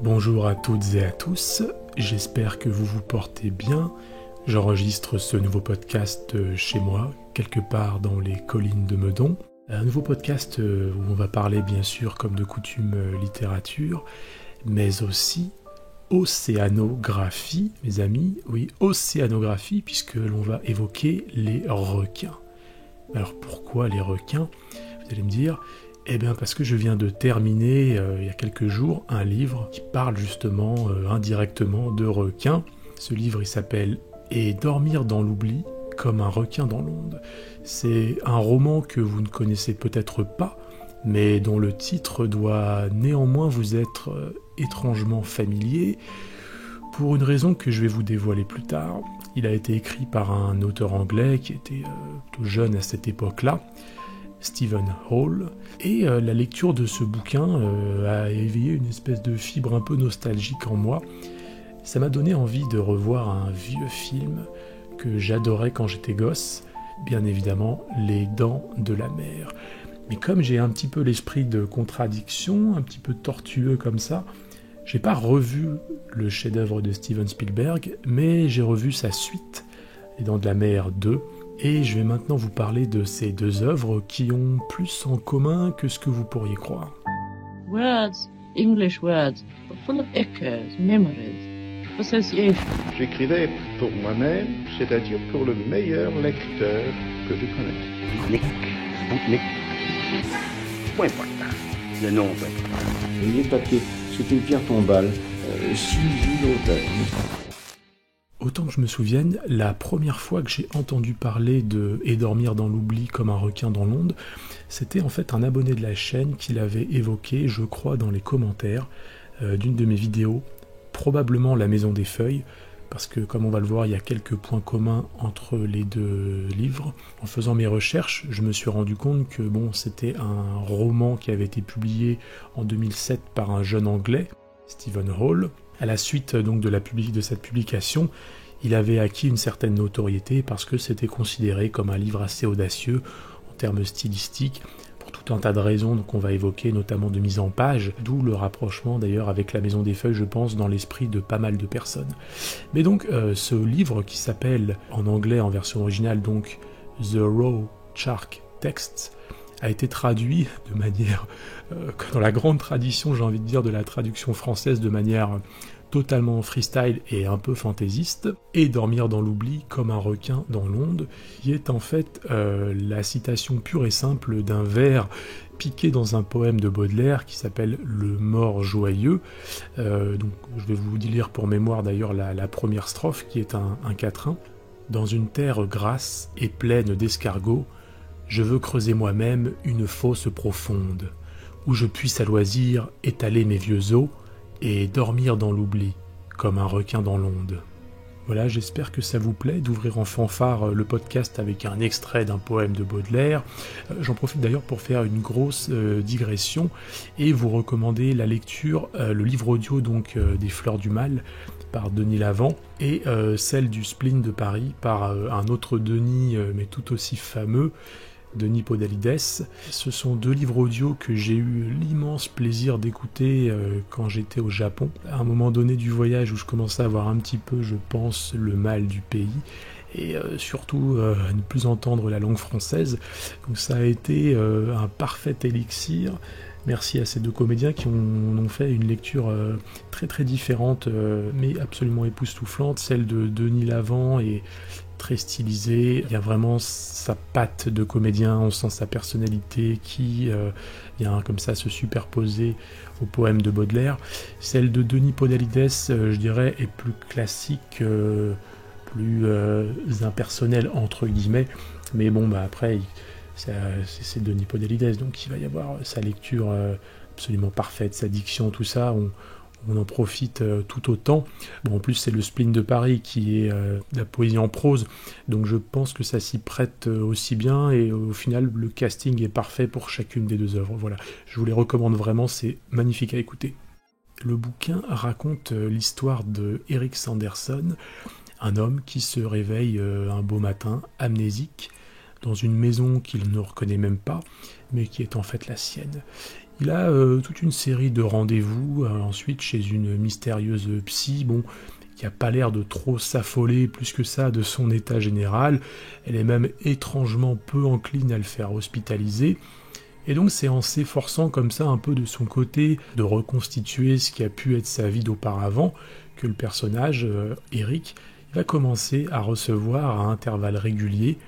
Bonjour à toutes et à tous, j'espère que vous vous portez bien. J'enregistre ce nouveau podcast chez moi, quelque part dans les collines de Meudon. Un nouveau podcast où on va parler bien sûr comme de coutume littérature, mais aussi océanographie, mes amis. Oui, océanographie, puisque l'on va évoquer les requins. Alors pourquoi les requins ? Vous allez me dire... Eh bien parce que je viens de terminer il y a quelques jours un livre qui parle justement indirectement de requins. Ce livre il s'appelle « Et dormir dans l'oubli comme un requin dans l'onde ». C'est un roman que vous ne connaissez peut-être pas, mais dont le titre doit néanmoins vous être étrangement familier, pour une raison que je vais vous dévoiler plus tard. Il a été écrit par un auteur anglais qui était tout jeune à cette époque-là, Stephen Hall, et la lecture de ce bouquin a éveillé une espèce de fibre un peu nostalgique en moi. Ça m'a donné envie de revoir un vieux film que j'adorais quand j'étais gosse, bien évidemment Les Dents de la Mer. Mais comme j'ai un petit peu l'esprit de contradiction, un petit peu tortueux comme ça, j'ai pas revu le chef-d'œuvre de Steven Spielberg, mais j'ai revu sa suite, Les Dents de la Mer 2, et je vais maintenant vous parler de ces deux œuvres qui ont plus en commun que ce que vous pourriez croire. Words, English words, are full of echoes, memories, associations. J'écrivais pour moi-même, c'est-à-dire pour le meilleur lecteur que je connaisse. Boutnik. Point important. Le nom, point important. Le livre papier, c'est une pierre tombale, Sylvie l'auteur. Autant que je me souvienne, la première fois que j'ai entendu parler de « Et dormir dans l'oubli comme un requin dans l'onde », c'était en fait un abonné de la chaîne qui l'avait évoqué, je crois, dans les commentaires d'une de mes vidéos, probablement La Maison des Feuilles, parce que comme on va le voir, il y a quelques points communs entre les deux livres. En faisant mes recherches, je me suis rendu compte que c'était un roman qui avait été publié en 2007 par un jeune anglais, Stephen Hall. À la suite donc de cette publication, il avait acquis une certaine notoriété parce que c'était considéré comme un livre assez audacieux en termes stylistiques, pour tout un tas de raisons qu'on va évoquer, notamment de mise en page, d'où le rapprochement d'ailleurs avec La Maison des Feuilles, je pense, dans l'esprit de pas mal de personnes. Mais donc ce livre qui s'appelle en anglais en version originale donc The Raw Shark Texts, a été traduit de manière, dans la grande tradition, j'ai envie de dire, de la traduction française, de manière totalement freestyle et un peu fantaisiste, et dormir dans l'oubli comme un requin dans l'onde, qui est en fait la citation pure et simple d'un vers piqué dans un poème de Baudelaire qui s'appelle Le Mort Joyeux. Donc je vais vous lire pour mémoire d'ailleurs la première strophe qui est un quatrain. Dans une terre grasse et pleine d'escargots, je veux creuser moi-même une fosse profonde, où je puisse à loisir étaler mes vieux os et dormir dans l'oubli, comme un requin dans l'onde. Voilà, j'espère que ça vous plaît d'ouvrir en fanfare le podcast avec un extrait d'un poème de Baudelaire. J'en profite d'ailleurs pour faire une grosse digression et vous recommander la lecture, le livre audio donc des Fleurs du Mal, par Denis Lavant, et celle du Spleen de Paris par un autre Denis, mais tout aussi fameux, Denis Podalides. Ce sont deux livres audio que j'ai eu l'immense plaisir d'écouter quand j'étais au Japon, à un moment donné du voyage où je commençais à avoir un petit peu, je pense, le mal du pays, et surtout à ne plus entendre la langue française. Donc ça a été un parfait élixir. Merci à ces deux comédiens qui ont fait une lecture très très différente, mais absolument époustouflante. Celle de Denis Lavant est très stylisée, il y a vraiment sa patte de comédien, on sent sa personnalité qui vient comme ça se superposer au poème de Baudelaire. Celle de Denis Podalides, je dirais, est plus classique, plus impersonnelle entre guillemets, mais après... c'est Denis Podalides, donc il va y avoir sa lecture absolument parfaite, sa diction, tout ça, on en profite tout autant. En plus c'est le Spleen de Paris qui est de la poésie en prose, donc je pense que ça s'y prête aussi bien, et au final le casting est parfait pour chacune des deux œuvres. Voilà, je vous les recommande vraiment, c'est magnifique à écouter. Le bouquin raconte l'histoire de Eric Sanderson, un homme qui se réveille un beau matin, amnésique, dans une maison qu'il ne reconnaît même pas, mais qui est en fait la sienne. Il a toute une série de rendez-vous, ensuite chez une mystérieuse psy, qui n'a pas l'air de trop s'affoler plus que ça de son état général. Elle est même étrangement peu encline à le faire hospitaliser. Et donc c'est en s'efforçant comme ça un peu de son côté de reconstituer ce qui a pu être sa vie d'auparavant que le personnage, Eric, va commencer à recevoir à intervalles réguliers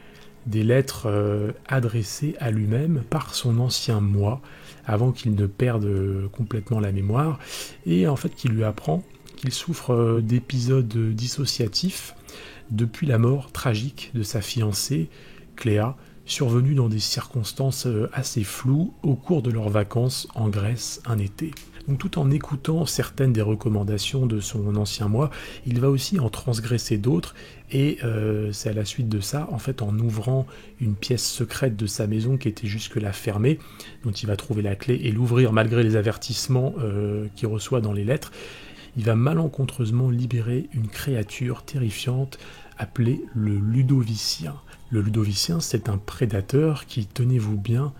des lettres adressées à lui-même par son ancien moi, avant qu'il ne perde complètement la mémoire, et en fait qui lui apprend qu'il souffre d'épisodes dissociatifs depuis la mort tragique de sa fiancée, Cléa, survenue dans des circonstances assez floues au cours de leurs vacances en Grèce un été. Donc tout en écoutant certaines des recommandations de son ancien moi, il va aussi en transgresser d'autres, et c'est à la suite de ça, en fait en ouvrant une pièce secrète de sa maison qui était jusque-là fermée, dont il va trouver la clé et l'ouvrir malgré les avertissements qu'il reçoit dans les lettres, il va malencontreusement libérer une créature terrifiante appelée le Ludovicien. Le Ludovicien, c'est un prédateur qui, tenez-vous bien,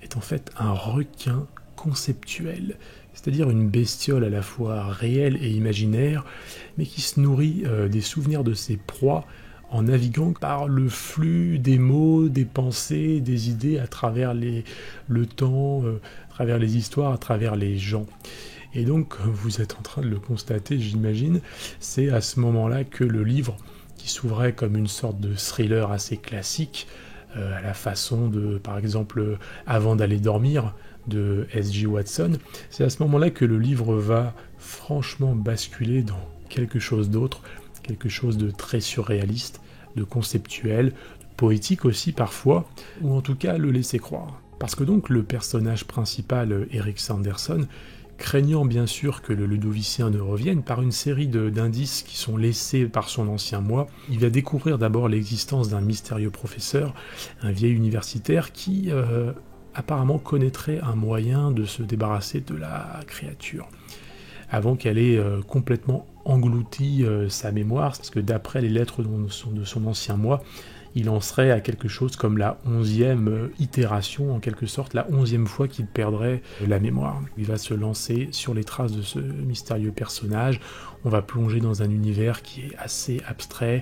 est en fait un requin conceptuel, c'est-à-dire une bestiole à la fois réelle et imaginaire, mais qui se nourrit des souvenirs de ses proies en naviguant par le flux des mots, des pensées, des idées à travers le temps, à travers les histoires, à travers les gens. Et donc, vous êtes en train de le constater, j'imagine, c'est à ce moment-là que le livre, qui s'ouvrait comme une sorte de thriller assez classique, à la façon de, par exemple, Avant d'aller dormir, de S.G. Watson, c'est à ce moment-là que le livre va franchement basculer dans quelque chose d'autre, quelque chose de très surréaliste, de conceptuel, de poétique aussi parfois, ou en tout cas le laisser croire. Parce que donc le personnage principal, Eric Sanderson, craignant bien sûr que le Ludovicien ne revienne, par une série d'indices qui sont laissés par son ancien moi, il va découvrir d'abord l'existence d'un mystérieux professeur, un vieil universitaire qui apparemment connaîtrait un moyen de se débarrasser de la créature, avant qu'elle ait complètement englouti sa mémoire, parce que d'après les lettres de son ancien moi, il en serait à quelque chose comme la 11e itération, en quelque sorte, la 11e fois qu'il perdrait la mémoire. Il va se lancer sur les traces de ce mystérieux personnage, on va plonger dans un univers qui est assez abstrait,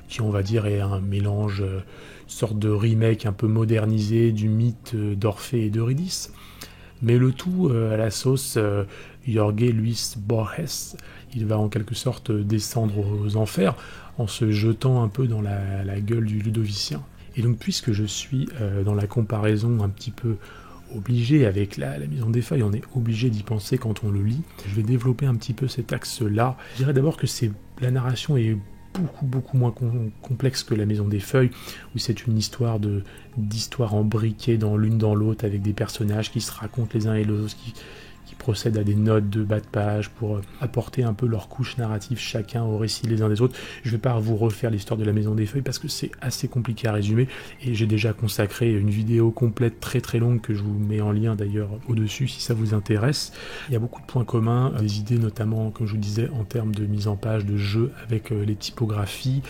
qui on va dire est un mélange, une sorte de remake un peu modernisé du mythe d'Orphée et d'Eurydice, mais le tout à la sauce Jorge Luis Borges. Il va en quelque sorte descendre aux enfers en se jetant un peu dans la gueule du Ludovicien. Et donc puisque je suis dans la comparaison un petit peu obligé avec la Maison des Feuilles, on est obligé d'y penser quand on le lit, je vais développer un petit peu cet axe-là. Je dirais d'abord que la narration est beaucoup moins complexe que la Maison des Feuilles, où c'est une histoire d'histoires embriquées l'une dans l'autre, avec des personnages qui se racontent les uns et les autres, qui procèdent à des notes de bas de page pour apporter un peu leur couche narrative chacun au récit les uns des autres. Je ne vais pas vous refaire l'histoire de la Maison des Feuilles parce que c'est assez compliqué à résumer, et j'ai déjà consacré une vidéo complète très très longue que je vous mets en lien d'ailleurs au-dessus si ça vous intéresse. Il y a beaucoup de points communs, des idées notamment, comme je vous disais, en termes de mise en page, de jeu avec les typographies.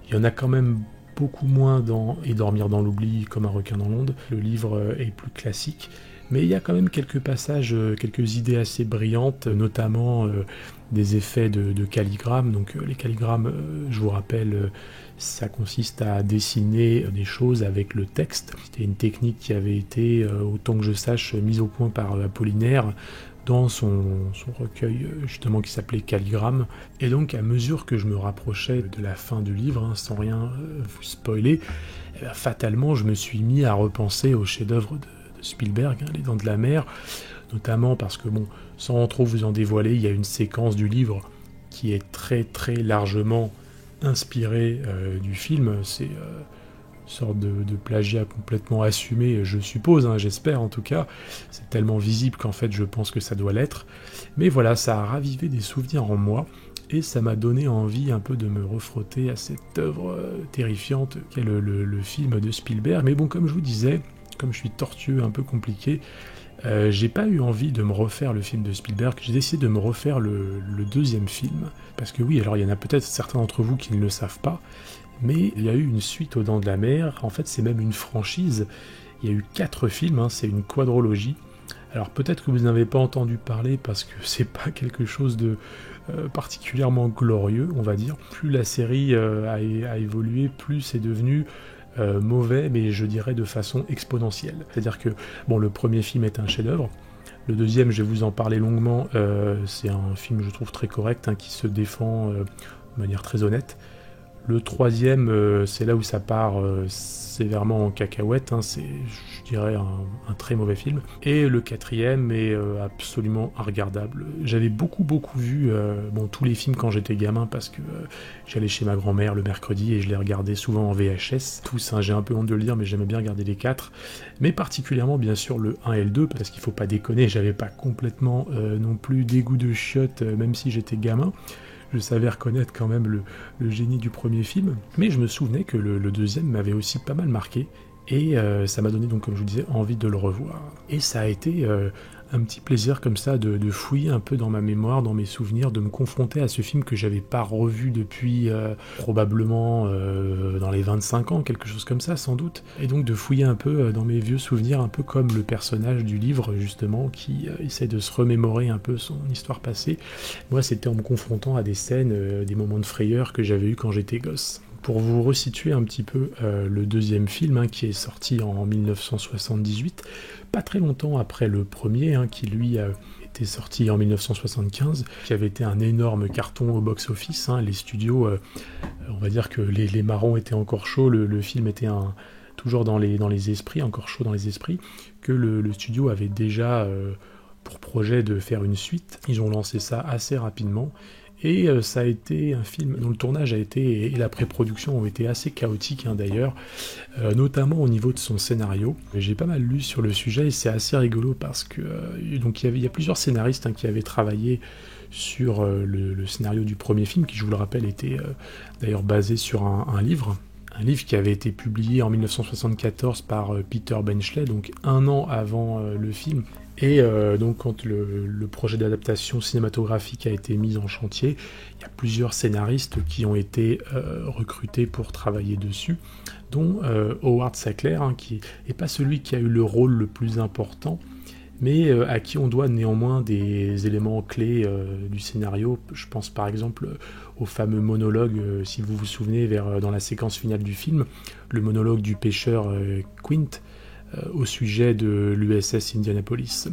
Il y en a quand même beaucoup moins dans Et dormir dans l'oubli comme un requin dans l'onde. Le livre est plus classique, mais il y a quand même quelques passages, quelques idées assez brillantes, notamment des effets de calligramme. Donc les calligrammes, je vous rappelle, ça consiste à dessiner des choses avec le texte. C'était une technique qui avait été, autant que je sache, mise au point par Apollinaire dans son recueil justement qui s'appelait Calligramme. Et donc à mesure que je me rapprochais de la fin du livre, sans rien vous spoiler, fatalement je me suis mis à repenser au chef-d'œuvre de Spielberg, Les Dents de la Mer, notamment parce que, sans trop vous en dévoiler, il y a une séquence du livre qui est très très largement inspirée du film. C'est une sorte de plagiat complètement assumé, je suppose, j'espère en tout cas. C'est tellement visible qu'en fait je pense que ça doit l'être. Mais voilà, ça a ravivé des souvenirs en moi, et ça m'a donné envie un peu de me refrotter à cette œuvre terrifiante qu'est le film de Spielberg. Mais bon, comme je vous disais, comme je suis tortueux, un peu compliqué, j'ai pas eu envie de me refaire le film de Spielberg, j'ai décidé de me refaire le deuxième film, parce que oui, alors il y en a peut-être certains d'entre vous qui ne le savent pas, mais il y a eu une suite aux Dents de la Mer, en fait c'est même une franchise, il y a eu 4 films, c'est une quadrologie, Alors peut-être que vous n'avez pas entendu parler parce que c'est pas quelque chose de particulièrement glorieux, on va dire. Plus la série a évolué, plus c'est devenu mauvais, mais je dirais de façon exponentielle. C'est-à-dire que, bon, le premier film est un chef-d'œuvre. Le deuxième, je vais vous en parler longuement, c'est un film, je trouve, très correct, hein, qui se défend de manière très honnête. Le troisième, c'est là où ça part sévèrement en cacahuète, hein, c'est, je dirais, un très mauvais film. Et le quatrième est absolument regardable. J'avais beaucoup vu tous les films quand j'étais gamin, parce que j'allais chez ma grand-mère le mercredi et je les regardais souvent en VHS. Tous, hein, j'ai un peu honte de le dire, mais j'aimais bien regarder les 4. Mais particulièrement, bien sûr, le 1 et le 2, parce qu'il faut pas déconner, j'avais pas complètement non plus dégoût de chiottes, même si j'étais gamin. Je savais reconnaître quand même le génie du premier film, mais je me souvenais que le deuxième m'avait aussi pas mal marqué, et ça m'a donné donc, comme je vous disais, envie de le revoir. Et ça a été un petit plaisir comme ça de fouiller un peu dans ma mémoire, dans mes souvenirs, de me confronter à ce film que j'avais pas revu depuis probablement dans les 25 ans, quelque chose comme ça sans doute, et donc de fouiller un peu dans mes vieux souvenirs, un peu comme le personnage du livre justement, qui essaie de se remémorer un peu son histoire passée. Moi, c'était en me confrontant à des scènes, des moments de frayeur que j'avais eu quand j'étais gosse. Pour vous resituer un petit peu le deuxième film, hein, qui est sorti en 1978, pas très longtemps après le premier, hein, qui lui était sorti en 1975, qui avait été un énorme carton au box-office. Hein. Les studios, on va dire que les marrons étaient encore chauds, le film était toujours dans les esprits, encore chaud dans les esprits, que le studio avait déjà pour projet de faire une suite. Ils ont lancé ça assez rapidement. Et ça a été un film dont le tournage a été, et la pré-production ont été assez chaotiques, hein, d'ailleurs, notamment au niveau de son scénario. J'ai pas mal lu sur le sujet et c'est assez rigolo parce que donc il y a plusieurs scénaristes, hein, qui avaient travaillé sur le scénario du premier film, qui, je vous le rappelle, était d'ailleurs basé sur un livre qui avait été publié en 1974 par Peter Benchley, donc un an avant le film. Et donc quand le projet d'adaptation cinématographique a été mis en chantier, il y a plusieurs scénaristes qui ont été recrutés pour travailler dessus, dont Howard Sackler, hein, qui n'est pas celui qui a eu le rôle le plus important, mais à qui on doit néanmoins des éléments clés du scénario. Je pense par exemple au fameux monologue, si vous vous souvenez, dans la séquence finale du film, le monologue du pêcheur Quint, au sujet de l'USS Indianapolis.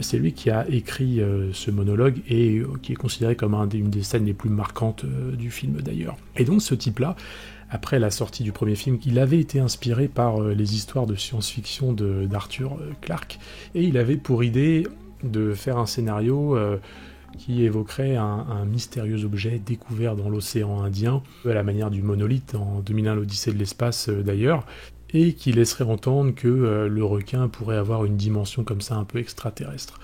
C'est lui qui a écrit ce monologue et qui est considéré comme une des scènes les plus marquantes du film d'ailleurs. Et donc ce type-là, après la sortie du premier film, il avait été inspiré par les histoires de science-fiction d'Arthur Clarke, et il avait pour idée de faire un scénario qui évoquerait un mystérieux objet découvert dans l'océan Indien, à la manière du monolithe en 2001 l'Odyssée de l'espace d'ailleurs, et qui laisserait entendre que le requin pourrait avoir une dimension comme ça un peu extraterrestre.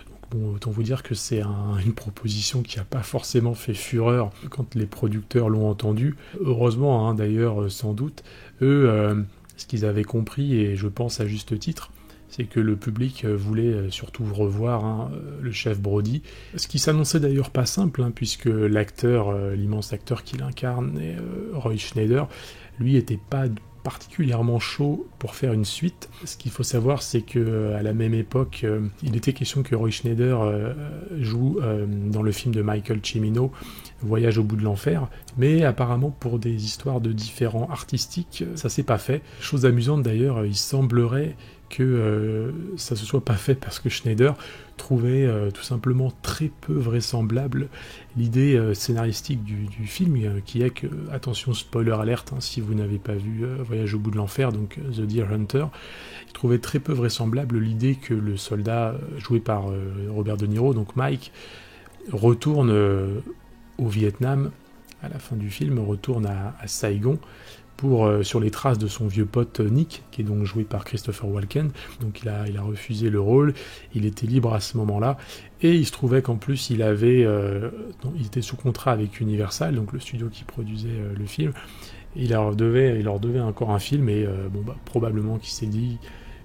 Donc bon, autant vous dire que c'est une proposition qui n'a pas forcément fait fureur quand les producteurs l'ont entendu. Heureusement, hein, d'ailleurs, sans doute, eux, ce qu'ils avaient compris, et je pense à juste titre, c'est que le public voulait surtout revoir, hein, le chef Brody. Ce qui s'annonçait d'ailleurs pas simple, hein, puisque l'acteur, l'immense acteur qu'il incarne, Roy Schneider, lui était pas particulièrement chaud pour faire une suite. Ce qu'il faut savoir, c'est que à la même époque, il était question que Roy Schneider joue dans le film de Michael Cimino, Voyage au bout de l'enfer, mais apparemment pour des histoires de différends artistiques, ça s'est pas fait. Chose amusante d'ailleurs, il semblerait que ça se soit pas fait parce que Schneider trouvait tout simplement très peu vraisemblable l'idée scénaristique du film, qui est que, attention spoiler alerte, hein, si vous n'avez pas vu Voyage au bout de l'enfer, donc The Deer Hunter, il trouvait très peu vraisemblable l'idée que le soldat joué par Robert De Niro, donc Mike, retourne au Vietnam à la fin du film, retourne à Saigon sur les traces de son vieux pote Nick, qui est donc joué par Christopher Walken. Donc il a refusé le rôle, il était libre à ce moment-là, et il se trouvait qu'en plus il était sous contrat avec Universal, donc le studio qui produisait le film. Il leur devait encore un film, et probablement qu'il s'est dit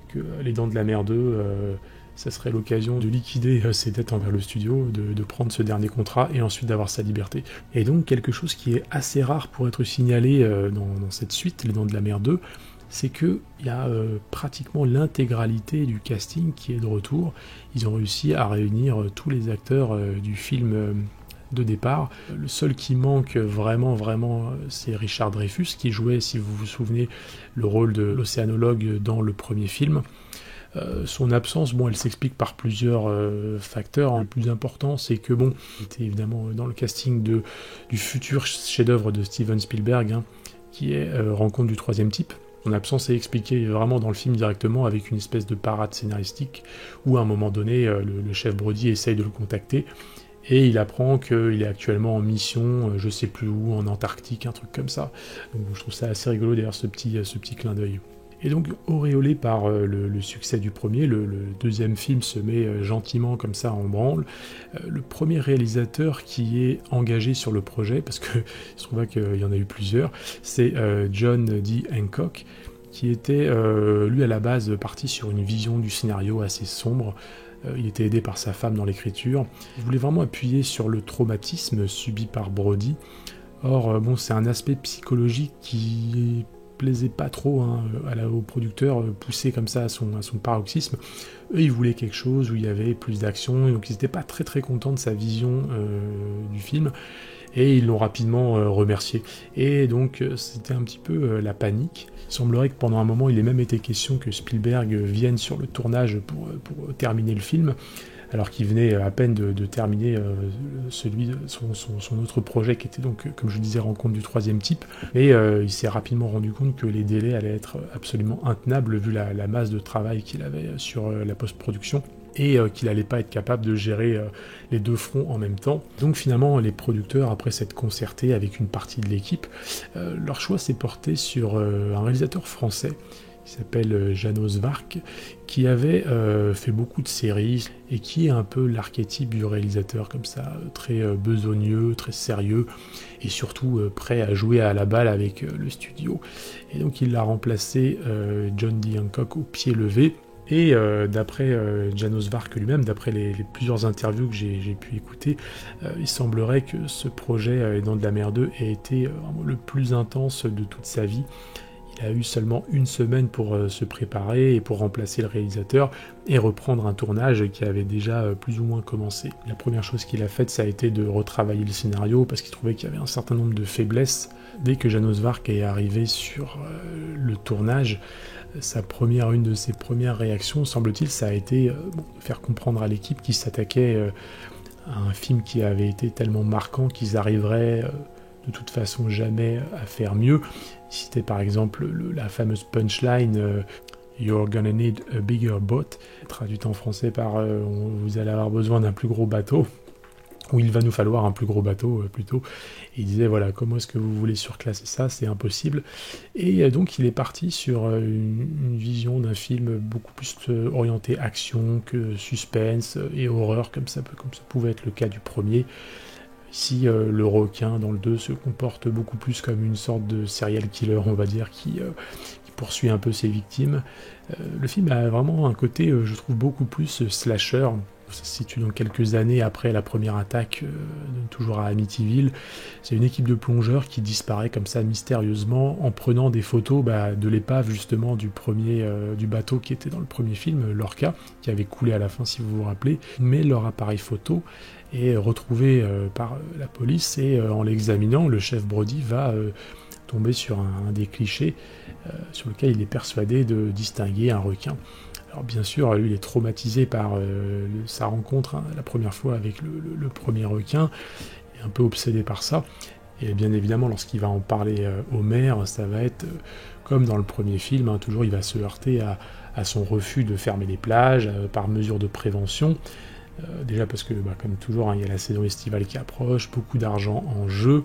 que Les Dents de la Mer 2, ça serait l'occasion de liquider ses dettes envers le studio, de prendre ce dernier contrat et ensuite d'avoir sa liberté. Et donc quelque chose qui est assez rare pour être signalé dans cette suite, Les Dents de la Mer 2, c'est qu'il y a pratiquement l'intégralité du casting qui est de retour. Ils ont réussi à réunir tous les acteurs du film de départ. Le seul qui manque vraiment, c'est Richard Dreyfuss, qui jouait, si vous vous souvenez, le rôle de l'océanologue dans le premier film. Son absence, elle s'explique par plusieurs facteurs. Le plus important, c'est que, il était évidemment dans le casting du futur chef-d'œuvre de Steven Spielberg, qui est Rencontre du troisième type. Son absence est expliquée vraiment dans le film directement avec une espèce de parade scénaristique où à un moment donné, le chef Brody essaye de le contacter et il apprend qu'il est actuellement en mission, je sais plus où, en Antarctique, un truc comme ça. Donc je trouve ça assez rigolo d'ailleurs ce petit clin d'œil. Et donc auréolé par le succès du premier, le deuxième film se met gentiment comme ça en branle. Le premier réalisateur qui est engagé sur le projet, parce que je trouve qu'il y en a eu plusieurs, c'est John D. Hancock, qui était lui à la base parti sur une vision du scénario assez sombre. Il était aidé par sa femme dans l'écriture. Il voulait vraiment appuyer sur le traumatisme subi par Brody. Or, c'est un aspect psychologique qui plaisait pas trop aux producteurs, poussé comme ça à son paroxysme. Eux, ils voulaient quelque chose où il y avait plus d'action, et donc ils n'étaient pas très très contents de sa vision du film, et ils l'ont rapidement remercié. Et donc c'était un petit peu la panique. Il semblerait que pendant un moment, il ait même été question que Spielberg vienne sur le tournage pour terminer le film, alors qu'il venait à peine de terminer son autre projet qui était donc, comme je vous disais, Rencontre du troisième type. Et il s'est rapidement rendu compte que les délais allaient être absolument intenables vu la masse de travail qu'il avait sur la post-production, et qu'il n'allait pas être capable de gérer les deux fronts en même temps. Donc finalement, les producteurs, après s'être concertés avec une partie de l'équipe, leur choix s'est porté sur un réalisateur français qui s'appelle János Várk, qui avait fait beaucoup de séries et qui est un peu l'archétype du réalisateur comme ça, très besogneux, très sérieux et surtout prêt à jouer à la balle avec le studio. Et donc il l'a remplacé John D. Hancock au pied levé. Et d'après János Várk lui-même, d'après les plusieurs interviews que j'ai pu écouter, il semblerait que ce projet Les Dents de la Mer 2 ait été vraiment le plus intense de toute sa vie. Il a eu seulement une semaine pour se préparer et pour remplacer le réalisateur et reprendre un tournage qui avait déjà plus ou moins commencé. La première chose qu'il a faite, ça a été de retravailler le scénario parce qu'il trouvait qu'il y avait un certain nombre de faiblesses. Dès que János Várk est arrivé sur le tournage, une de ses premières réactions, semble-t-il, ça a été de faire comprendre à l'équipe qu'ils s'attaquaient à un film qui avait été tellement marquant qu'ils arriveraient de toute façon jamais à faire mieux. Il citait par exemple la fameuse punchline You're gonna need a bigger boat, traduite en français par vous allez avoir besoin d'un plus gros bateau, ou il va nous falloir un plus gros bateau plutôt. Et il disait voilà, comment est-ce que vous voulez surclasser ça, c'est impossible. Et donc il est parti sur une vision d'un film beaucoup plus orienté action que suspense et horreur, comme ça pouvait être le cas du premier. Ici, le requin dans le 2 se comporte beaucoup plus comme une sorte de serial killer, on va dire, qui poursuit un peu ses victimes. Le film a vraiment un côté, je trouve, beaucoup plus slasher. Ça se situe dans quelques années après la première attaque, toujours à Amityville. C'est une équipe de plongeurs qui disparaît comme ça mystérieusement en prenant des photos de l'épave justement du bateau qui était dans le premier film, l'Orca, qui avait coulé à la fin si vous vous rappelez. Mais leur appareil photo est retrouvé par la police et en l'examinant, le chef Brody va tomber sur un des clichés sur lequel il est persuadé de distinguer un requin. Alors bien sûr, lui, il est traumatisé par sa rencontre la première fois avec le premier requin, il est un peu obsédé par ça, et bien évidemment, lorsqu'il va en parler au maire, ça va être comme dans le premier film, toujours il va se heurter à son refus de fermer les plages par mesure de prévention, déjà parce que, comme toujours, il y a la saison estivale qui approche, beaucoup d'argent en jeu,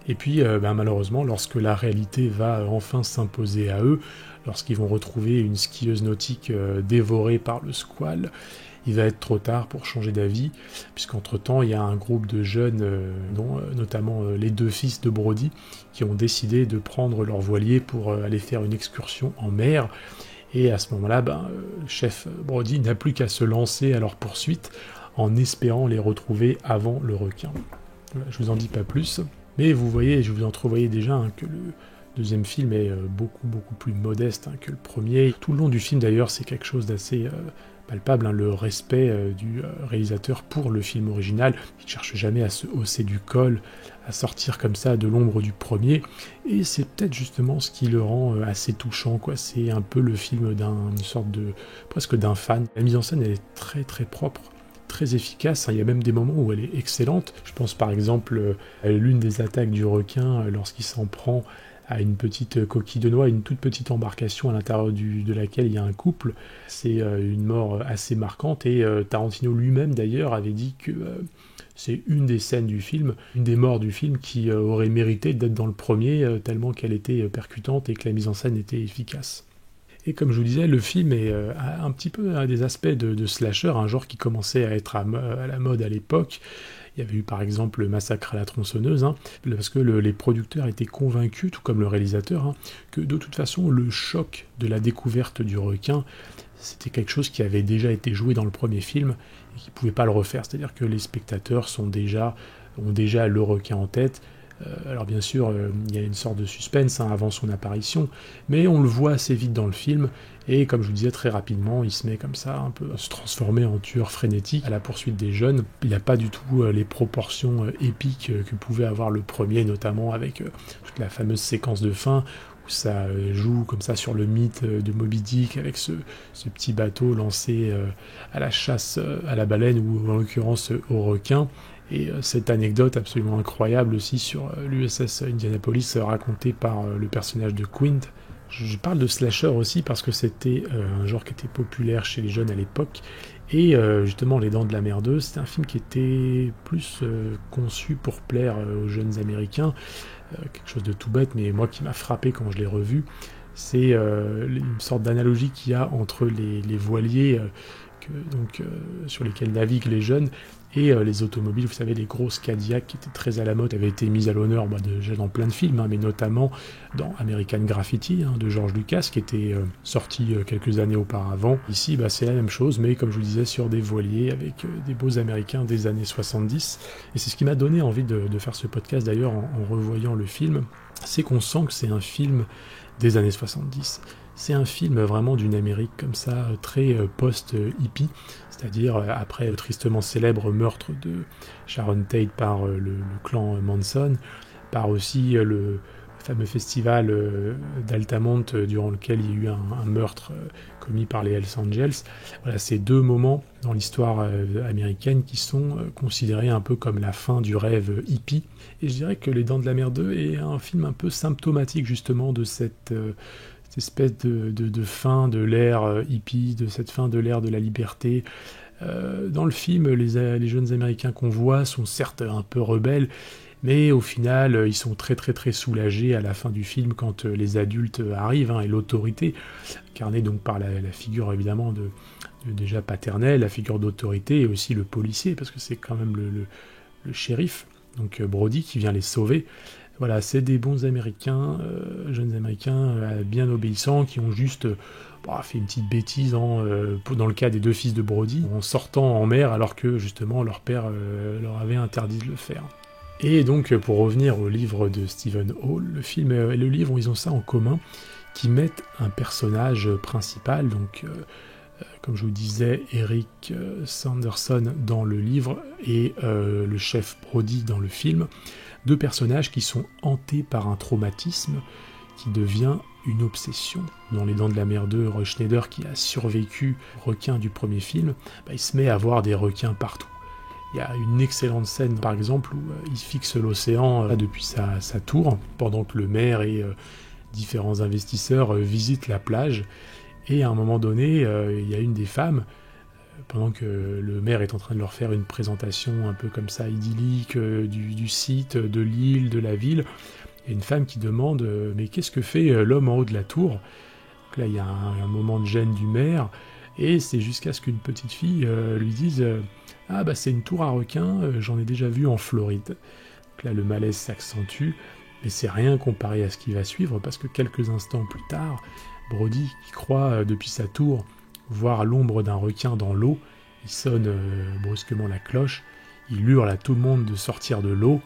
et puis malheureusement, lorsque la réalité va enfin s'imposer à eux, lorsqu'ils vont retrouver une skieuse nautique dévorée par le squale, il va être trop tard pour changer d'avis, puisqu'entre-temps, il y a un groupe de jeunes, dont notamment les deux fils de Brody, qui ont décidé de prendre leur voilier pour aller faire une excursion en mer. Et à ce moment-là, le chef Brody n'a plus qu'à se lancer à leur poursuite en espérant les retrouver avant le requin. Voilà, je vous en dis pas plus, mais vous voyez, je vous entrevoyais déjà que le deuxième film est beaucoup plus modeste que le premier. Tout le long du film d'ailleurs, c'est quelque chose d'assez palpable, le respect du réalisateur pour le film original. Il ne cherche jamais à se hausser du col, à sortir comme ça de l'ombre du premier, et c'est peut-être justement ce qui le rend assez touchant, quoi. C'est un peu le film presque d'un fan. La mise en scène, elle est très très propre, très efficace, il y a même des moments où elle est excellente. Je pense par exemple à l'une des attaques du requin lorsqu'il s'en prend à une petite coquille de noix, une toute petite embarcation à l'intérieur de laquelle il y a un couple. C'est une mort assez marquante, et Tarantino lui-même d'ailleurs avait dit que c'est une des scènes du film, une des morts du film qui aurait mérité d'être dans le premier, tellement qu'elle était percutante et que la mise en scène était efficace. Et comme je vous disais, le film a un petit peu des aspects de slasher, un genre qui commençait à être à la mode à l'époque. Il y avait eu par exemple le Massacre à la tronçonneuse, parce que les producteurs étaient convaincus, tout comme le réalisateur, que de toute façon le choc de la découverte du requin, c'était quelque chose qui avait déjà été joué dans le premier film et qui ne pouvait pas le refaire. C'est-à-dire que les spectateurs ont déjà le requin en tête. Alors bien sûr, il y a une sorte de suspense avant son apparition, mais on le voit assez vite dans le film, et comme je vous disais, très rapidement, il se met comme ça, un peu à se transformer en tueur frénétique à la poursuite des jeunes. Il n'a pas du tout les proportions épiques que pouvait avoir le premier, notamment avec toute la fameuse séquence de fin, où ça joue comme ça sur le mythe de Moby Dick, avec ce petit bateau lancé à la chasse à la baleine, ou en l'occurrence au requin. Et cette anecdote absolument incroyable aussi sur l'USS Indianapolis racontée par le personnage de Quint. Je parle de slasher aussi parce que c'était un genre qui était populaire chez les jeunes à l'époque. Et justement, Les Dents de la Mer 2, c'était un film qui était plus conçu pour plaire aux jeunes américains. Quelque chose de tout bête, mais moi qui m'a frappé quand je l'ai revu, c'est une sorte d'analogie qu'il y a entre les voiliers sur lesquels naviguent les jeunes, et les automobiles, vous savez, les grosses Cadillac qui étaient très à la mode, avaient été mises à l'honneur déjà dans plein de films, mais notamment dans American Graffiti de George Lucas, qui était sorti quelques années auparavant. Ici, c'est la même chose, mais comme je vous disais, sur des voiliers avec des beaux Américains des années 70. Et c'est ce qui m'a donné envie de faire ce podcast d'ailleurs en revoyant le film, c'est qu'on sent que c'est un film des années 70. C'est un film vraiment d'une Amérique comme ça, très post-hippie, c'est-à-dire après le tristement célèbre meurtre de Sharon Tate par le clan Manson, par aussi le fameux festival d'Altamont durant lequel il y a eu un meurtre commis par les Hells Angels. Voilà, ces deux moments dans l'histoire américaine qui sont considérés un peu comme la fin du rêve hippie. Et je dirais que Les Dents de la Mer 2 est un film un peu symptomatique justement de cette espèce de fin de l'ère hippie, de cette fin de l'ère de la liberté. Dans le film, les jeunes Américains qu'on voit sont certes un peu rebelles, mais au final, ils sont très très très soulagés à la fin du film quand les adultes arrivent, et l'autorité, incarnée donc par la figure évidemment déjà paternelle, la figure d'autorité, et aussi le policier, parce que c'est quand même le shérif, donc Brody, qui vient les sauver. Voilà, c'est des bons Américains, jeunes Américains bien obéissants, qui ont juste fait une petite bêtise dans le cas des deux fils de Brody, en sortant en mer alors que justement leur père leur avait interdit de le faire. Et donc pour revenir au livre de Stephen Hall, le film et le livre, ils ont ça en commun, qui mettent un personnage principal, donc comme je vous disais, Eric Sanderson dans le livre et le chef Brody dans le film, deux personnages qui sont hantés par un traumatisme qui devient une obsession. Dans Les Dents de la Mer 2, Roy Schneider, qui a survécu au requin du premier film, il se met à voir des requins partout. Il y a une excellente scène, par exemple, où il fixe l'océan depuis sa tour, pendant que le maire et différents investisseurs visitent la plage. Et à un moment donné, il y a une des femmes, pendant que le maire est en train de leur faire une présentation un peu comme ça idyllique du site, de l'île, de la ville, il y a une femme qui demande « Mais qu'est-ce que fait l'homme en haut de la tour ?» Donc là, il y a un moment de gêne du maire, et c'est jusqu'à ce qu'une petite fille lui dise « Ah c'est une tour à requins, j'en ai déjà vu en Floride. » Donc là, le malaise s'accentue, mais c'est rien comparé à ce qui va suivre, parce que quelques instants plus tard, Brody, qui croit depuis sa tour voir l'ombre d'un requin dans l'eau, il sonne brusquement la cloche, il hurle à tout le monde de sortir de l'eau,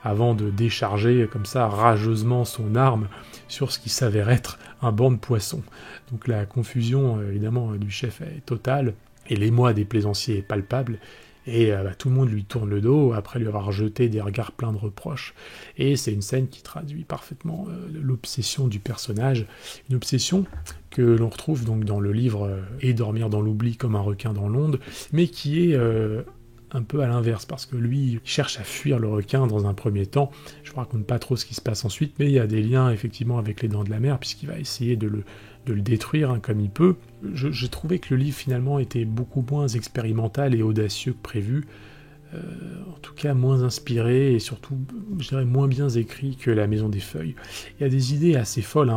avant de décharger comme ça rageusement son arme sur ce qui s'avère être un banc de poissons. Donc la confusion évidemment du chef est totale, et l'émoi des plaisanciers est palpable, et tout le monde lui tourne le dos après lui avoir jeté des regards pleins de reproches. Et c'est une scène qui traduit parfaitement l'obsession du personnage, une obsession que l'on retrouve donc dans le livre Et dormir dans l'oubli comme un requin dans l'onde, mais qui est un peu à l'inverse, parce que lui cherche à fuir le requin dans un premier temps. Je ne vous raconte pas trop ce qui se passe ensuite, mais il y a des liens effectivement avec les dents de la mer, puisqu'il va essayer de le détruire comme il peut. J'ai trouvé que le livre finalement était beaucoup moins expérimental et audacieux que prévu, en tout cas moins inspiré et surtout, je dirais, moins bien écrit que La Maison des Feuilles. Il y a des idées assez folles,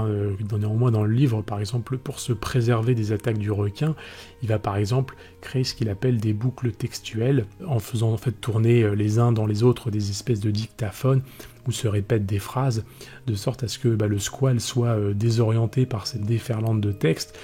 néanmoins dans le livre. Par exemple, pour se préserver des attaques du requin, il va par exemple créer ce qu'il appelle des boucles textuelles, en faisant en fait tourner les uns dans les autres des espèces de dictaphones où se répètent des phrases, de sorte à ce que le squale soit désorienté par cette déferlante de texte.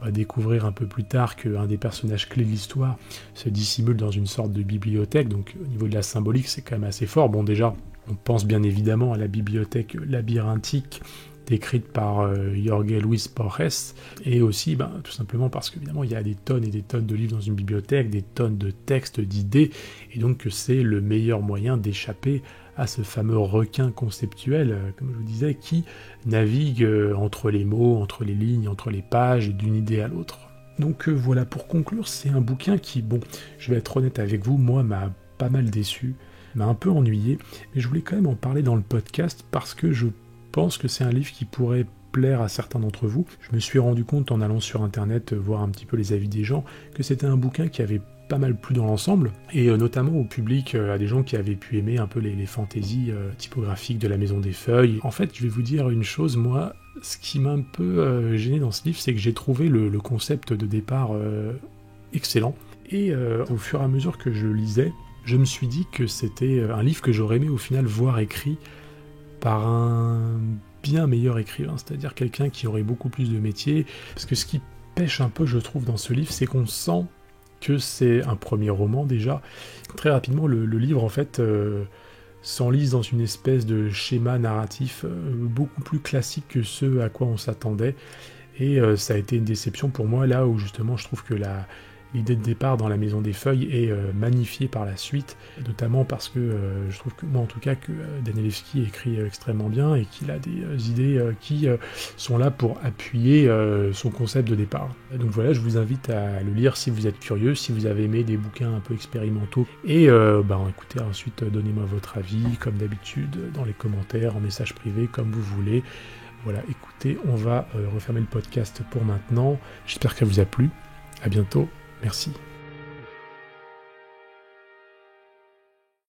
On va découvrir un peu plus tard qu'un des personnages clés de l'histoire se dissimule dans une sorte de bibliothèque, donc au niveau de la symbolique c'est quand même assez fort. Bon, déjà, on pense bien évidemment à la bibliothèque labyrinthique décrite par Jorge Luis Borges, et aussi tout simplement parce qu'évidemment il y a des tonnes et des tonnes de livres dans une bibliothèque, des tonnes de textes, d'idées, et donc que c'est le meilleur moyen d'échapper à ce fameux requin conceptuel, comme je vous disais, qui navigue entre les mots, entre les lignes, entre les pages, d'une idée à l'autre. Donc voilà, pour conclure, c'est un bouquin qui, je vais être honnête avec vous, moi, m'a pas mal déçu, m'a un peu ennuyé, mais je voulais quand même en parler dans le podcast parce que je pense que c'est un livre qui pourrait plaire à certains d'entre vous. Je me suis rendu compte en allant sur internet voir un petit peu les avis des gens que c'était un bouquin qui avait pas mal plu dans l'ensemble, et notamment au public, à des gens qui avaient pu aimer un peu les fantaisies typographiques de La Maison des Feuilles. En fait, je vais vous dire une chose, moi, ce qui m'a un peu gêné dans ce livre, c'est que j'ai trouvé le concept de départ excellent, et au fur et à mesure que je lisais, je me suis dit que c'était un livre que j'aurais aimé au final voir écrit par un bien meilleur écrivain, c'est-à-dire quelqu'un qui aurait beaucoup plus de métier, parce que ce qui pêche un peu, je trouve, dans ce livre, c'est qu'on sent que c'est un premier roman déjà. Très rapidement, le livre en fait s'enlise dans une espèce de schéma narratif beaucoup plus classique que ce à quoi on s'attendait, et ça a été une déception pour moi, là où justement je trouve que l'idée de départ dans La Maison des Feuilles est magnifiée par la suite, notamment parce que je trouve que moi en tout cas que Danilewski écrit extrêmement bien et qu'il a des idées qui sont là pour appuyer son concept de départ. Donc voilà, je vous invite à le lire si vous êtes curieux, si vous avez aimé des bouquins un peu expérimentaux, et écoutez, ensuite donnez-moi votre avis comme d'habitude dans les commentaires, en message privé, comme vous voulez. Voilà, écoutez, on va refermer le podcast pour maintenant. J'espère que ça vous a plu. À bientôt. Merci.